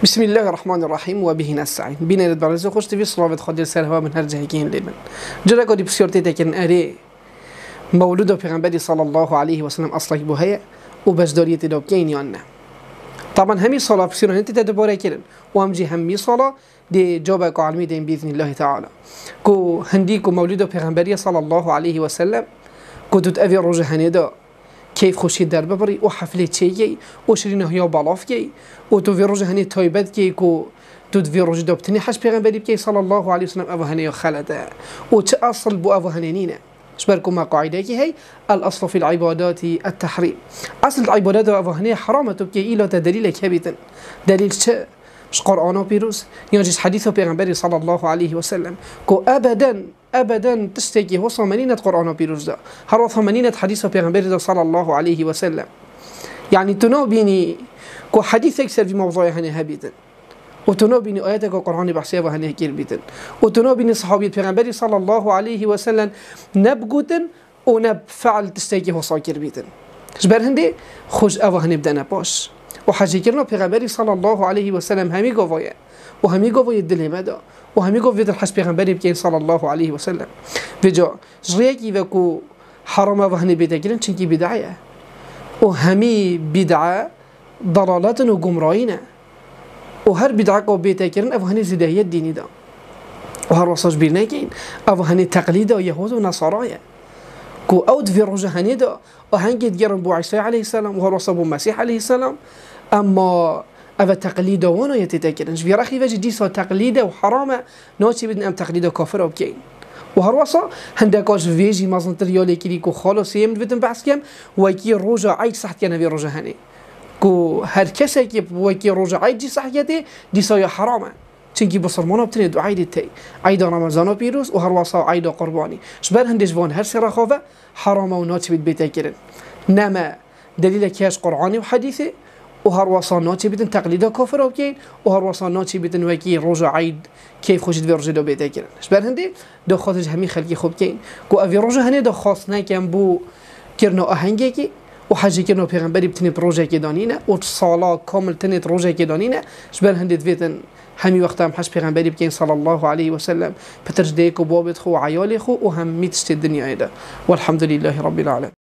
بسم الله الرحمن الرحیم و به نستعین. بینید برای خوش تیوی صلوات خدا سرها من هر جایی که لیبن. جرا کدی بسیارتی تکن اره مولود پیغمبری صلی الله علیه و سلم اصلی بوهی و بجداریت داب که اینیان نه. طبعا همی صلاة بسیار هنتی تدباره کردن و همجی همی صلاة دی جواب عالمی دین بإذن الله تعالی. کو هندی کو مولود پیغمبری صلی الله علیه و سلم کو دوت اوی روزه هنیدا كيف خوشي در ببري و حفلة شيء و شرينا هيا بالاف كي و تو في روج هني تايبت كي كو تو في روج دابتني حش پیغمبري بكي صلى الله عليه وسلم ابو هني خلده و اصل بو ابو هنينينا شبركم ما قاعده كي هي الاصل في العبادات التحريم. اصل العبادات ابو هني حرامه تبكي الى دليل كبيت دليل ش مش قرآن بيروز ينجز حديث پیغمبر صلى الله عليه وسلم كو ابدا تشتكي هو ثمانينة قرآن بيروز ده هر 80 حديث پیغمبر صلى الله عليه وسلم يعني تنابيني كو حديث اكثر في موضوع هني هبيتن وتنابيني آيات القرآن بحثيه وهني كير بيتن وتنابيني صحابي پیغمبر صلى الله عليه وسلم نبغوتن ونب فعل تشتكي هو صاكر بيتن جبر هندي خوش ابو هني بدنا باش وحاجی کردن پیغمبری صلی الله علیه و سلم همی گویه و همی گویه دل مدا و همی گویه دل حس پیغمبری بکن صلی الله علیه و سلم بجا جریکی و کو حرام و هنی بیدگیرن چنکی بدعه و همی بدعه ضلالات و گمراهینه و هر بدعه کو بیدگیرن او هنی زدایت دینی دا و هر وصاج بیرنگین او هنی تقلید یهود و نصارایه كو أود في روجه هنيدا وهنجي تجرب بو عيسى عليه السلام وهو وصل بو المسيح عليه السلام أما أبا تقليده وانا يتذكرن في رأخي فجي ديسا تقليده وحرامه ناتي بدنا أم تقليده كافر وبكين وهروصا هندكاش فيجي مازن تريالي كي كو خالص يمد بدن بحث كم وكي روجه عيد صحت كنا في روجه هني كو هر كسا كي وكي روجه عيد دي صحيته ديسا يا حرامه چنکی بسرمانه بتنی دو عید تی عید رمضان پیروز و هر واسه عید قربانی شبر هندش وان هر سر خوابه حرام و ناتي بيت كرن نما دليل كاش قرآني وحديثه وهر واسه ناتي بيتن تقليده كفر وكين وهر واسه ناتي بيتن وكي رجع عيد كيف خوشت في رجع دو بيت كرن شبر هندي دو خاطر همي خلقي خوب كين كو افي رجع هني دو خاصنا كان بو كرنا اهنگي وحاجه كرنا پیغمبري بتني بروجه كدانينه و صلاه كامل تني روجه كدانينه شبر هندي فيتن همي وقت هم حش پیغمبری بکن صلی الله علیه و سلم پترج دیک و بابت خو و عیال خو و هم میتشت الدنیا ایده والحمد لله رب العالمين.